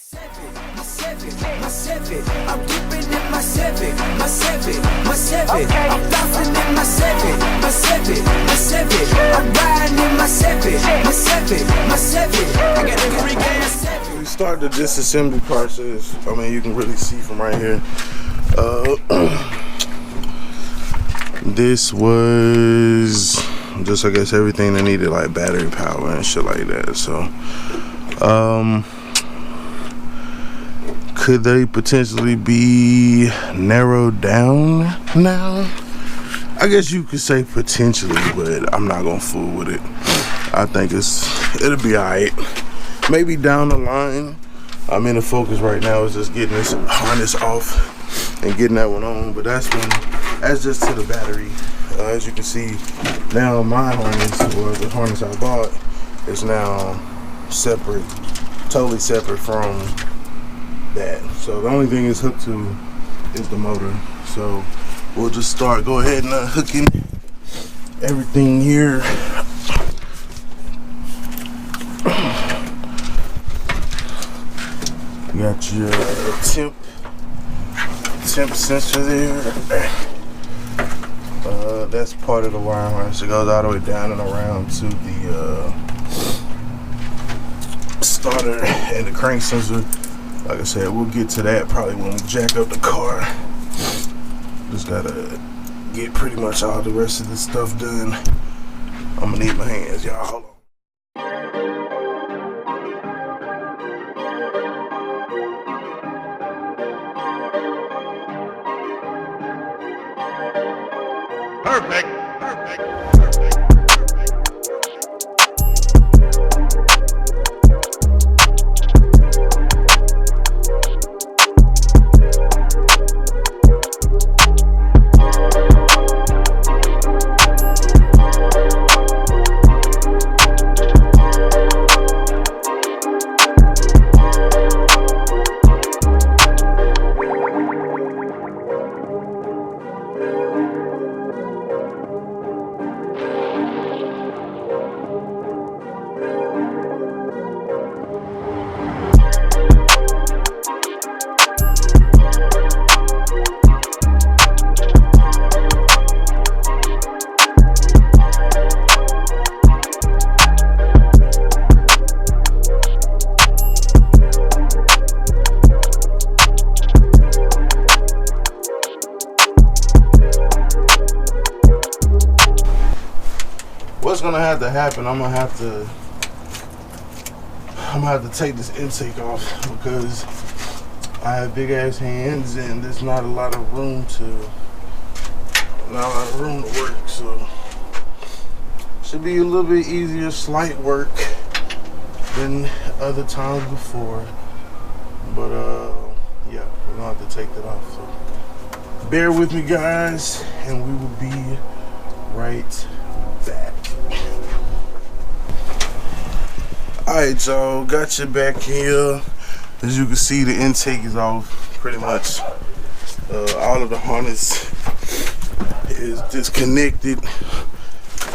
I'm dipping in my seven. I'm bouncing in my seven. I'm riding in my seven. I got that free gas. We start the disassembly process. I mean, you can really see from right here. This was just, I guess, everything they needed, like battery power and shit like that. So, could they potentially be narrowed down now? I guess you could say potentially, but I'm not gonna fool with it. I think it'll be alright. Maybe down the line. I mean, the focus right now is just getting this harness off and getting that one on. But that's just to the battery. As you can see, now my harness, or the harness I bought, is now separate, totally separate from that. So the only thing it's hooked to is the motor. So we'll just go ahead and hooking everything here. You got your temp sensor there. That's part of the wire harness. It goes all the way down and around to the starter and the crank sensor. Like I said, we'll get to that probably when we jack up the car. Just gotta get pretty much all the rest of this stuff done. I'm gonna need my hands, y'all. Hold on. Perfect. What's gonna have to happen? I'm gonna have to take this intake off because I have big ass hands and there's not a lot of room to work. So should be a little bit easier, slight work than other times before. But yeah, we're gonna have to take that off. So bear with me, guys, and we will be right back. Alright, y'all, got you back here. As you can see, the intake is off pretty much. All of the harness is disconnected.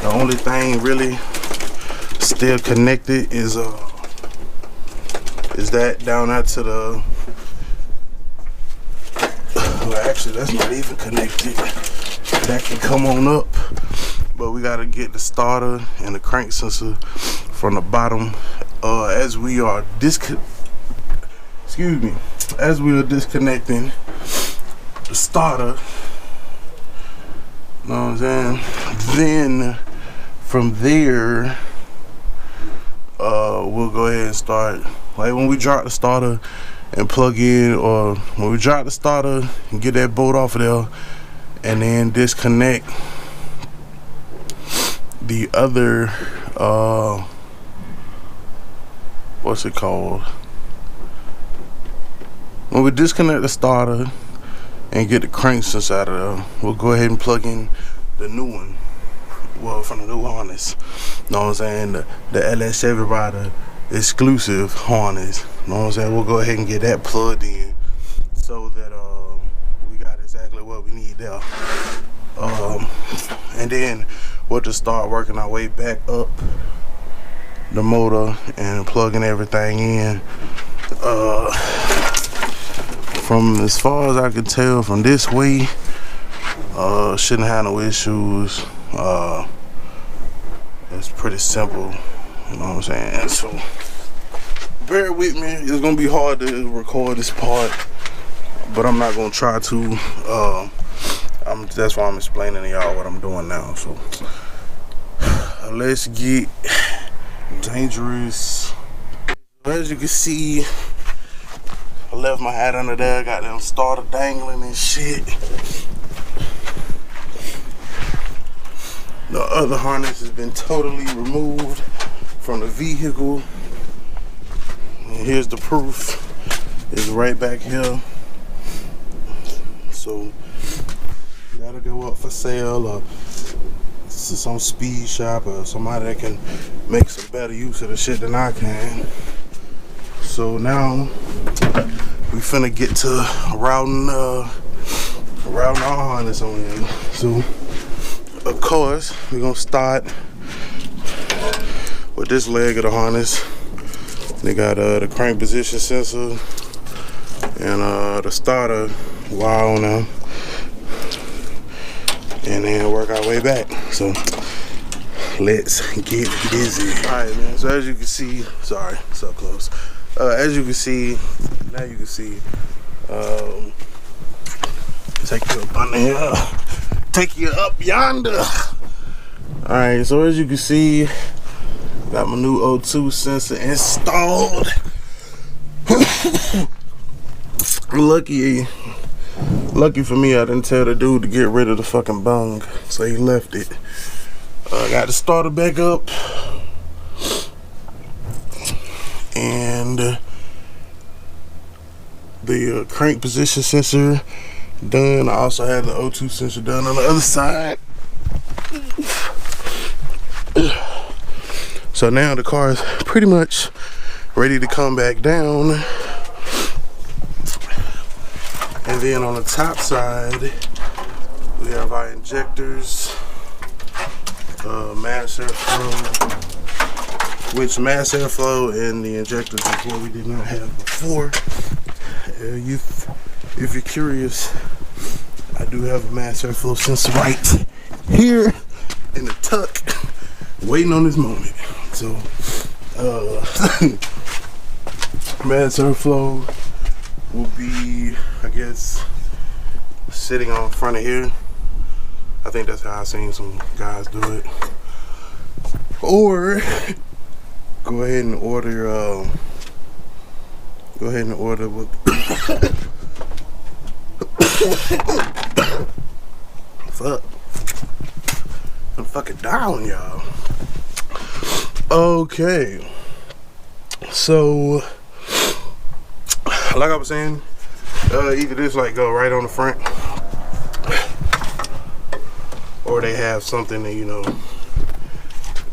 The only thing really still connected is that down out to the, well, actually that's not even connected. That can come on up, but we gotta get the starter and the crank sensor from the bottom. As we are disconnecting the starter, you know what I'm saying? Then from there, we'll go ahead and start. Like when we drop the starter and plug in, or when we drop the starter and get that bolt off of there, and then disconnect the other, what's it called? When we disconnect the starter and get the crank sensor out of there, we'll go ahead and plug in the new one. Well, from the new harness. Know what I'm saying? The LSCHEVYRYDER exclusive harness. Know what I'm saying? We'll go ahead and get that plugged in so that we got exactly what we need there. And then we'll just start working our way back up the motor and plugging everything in From as far as I can tell from this way, shouldn't have no issues. It's pretty simple, you know what I'm saying? So bear with me. It's gonna be hard to record this part, but I'm not gonna try to. That's why I'm explaining to y'all what I'm doing now. So let's get dangerous. As you can see, I left my hat under there, got them starter dangling and shit. The other harness has been totally removed from the vehicle. And here's the proof. It's right back here. So gotta go up for sale or to some speed shop or somebody that can make some better use of the shit than I can. So now we finna get to routing our harness on in. So of course we're gonna start with this leg of the harness. They got the crank position sensor and the starter wire on them, and then work our way back. So let's get busy. Alright, man, so as you can see, sorry, so close. As you can see, now you can see, take you up under here, take you up yonder. Alright, so as you can see, got my new O2 sensor installed. Lucky for me, I didn't tell the dude to get rid of the fucking bung, so he left it. Got the starter back up, and the crank position sensor done. I also had the O2 sensor done on the other side. So now the car is pretty much ready to come back down. And then on the top side, we have our injectors, mass airflow, which mass airflow and the injectors is what we did not have before. If you're curious, I do have a mass airflow sensor right here in the tuck, waiting on this moment. So, mass airflow will be, I guess, sitting on front of here. I think that's how I seen some guys do it. Or go ahead and order with fuck. I'm fucking down, y'all. Okay. So like I was saying, either this like go right on the front, or they have something that, you know,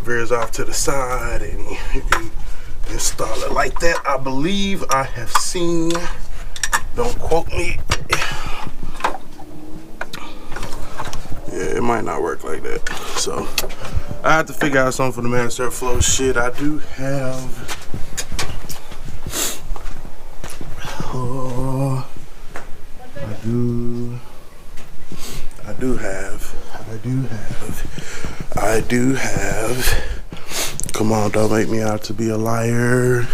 veers off to the side and you can install it like that. I believe I have seen, don't quote me. Yeah, it might not work like that. So I have to figure out something for the mass airflow shit. I do have I do have, come on, don't make me out to be a liar.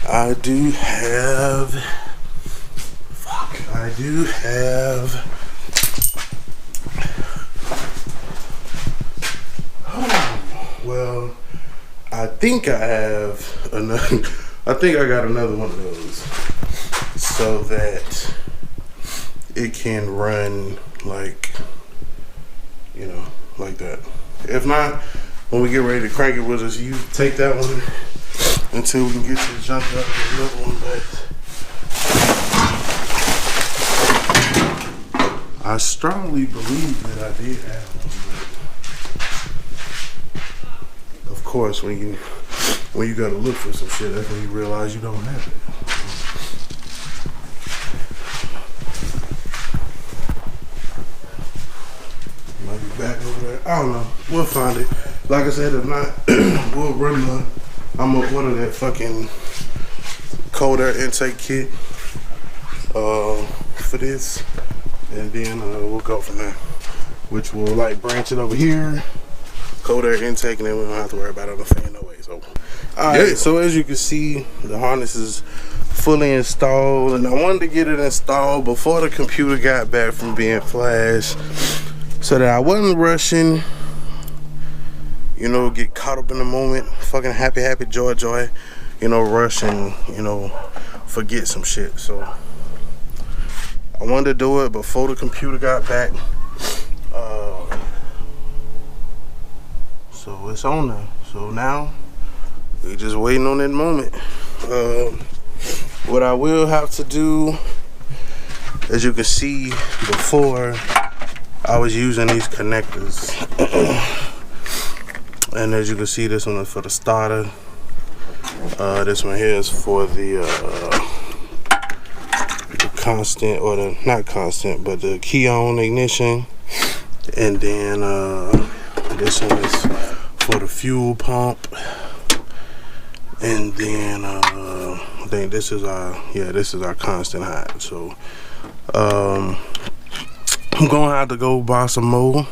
I do have, well, I think I have another, I think I got another one of those so that it can run like, you know, like that. If not, when we get ready to crank it, we'll just take that one until we can get to the junk up with another one. But I strongly believe that I did have one. But of course, when you gotta look for some shit, that's when you realize you don't have it. Back over there, I don't know. We'll find it. Like I said, if not, we'll run the. I'm gonna order that fucking cold air intake kit for this, and then we'll go from there, which will like branch it over here, cold air intake, and then we don't have to worry about it on the fan no way. So alright, so as you can see, the harness is fully installed, and I wanted to get it installed before the computer got back from being flashed, so that I wasn't rushing, you know, get caught up in the moment, fucking happy joy, you know, rush and, you know, forget some shit. So I wanted to do it before the computer got back. So it's on now. So now we just waiting on that moment. What I will have to do, as you can see, before I was using these connectors, and as you can see, this one is for the starter. This one here is for the constant, or the not constant, but the key on ignition, and then this one is for the fuel pump, and then I think this is our constant hot. So I'm gonna have to go buy some more.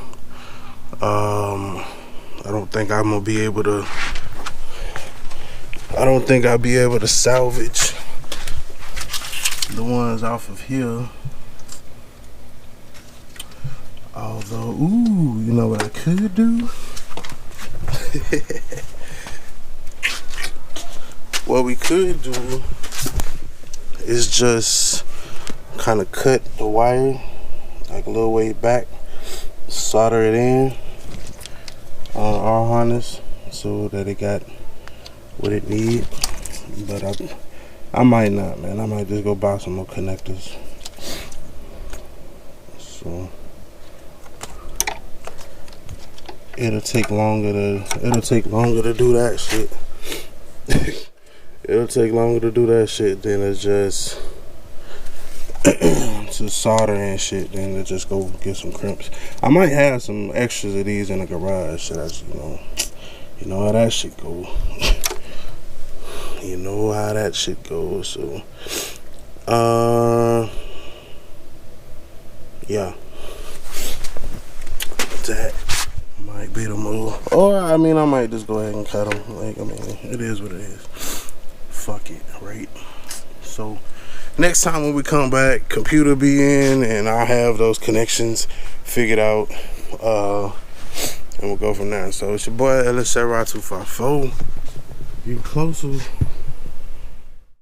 I don't think I'm gonna be able to. I don't think I'll be able to salvage the ones off of here. Although, ooh, you know what I could do? What we could do is just kind of cut the wire like a little way back, solder it in on our harness so that it got what it need. But I might not, man. I might just go buy some more connectors. So it'll take longer to do that shit. It'll take longer to do that shit than it's just to solder and shit, than to just go get some crimps. I might have some extras of these in the garage. So that's, you know how that shit go. You know how that shit goes. So yeah, that might be the move. Or I mean, I might just go ahead and cut them. Like, I mean, it is what it is. Fuck it, right? So next time when we come back, computer be in, and I'll have those connections figured out, and we'll go from there. So it's your boy LSCHEVYRYDER254. Getting closer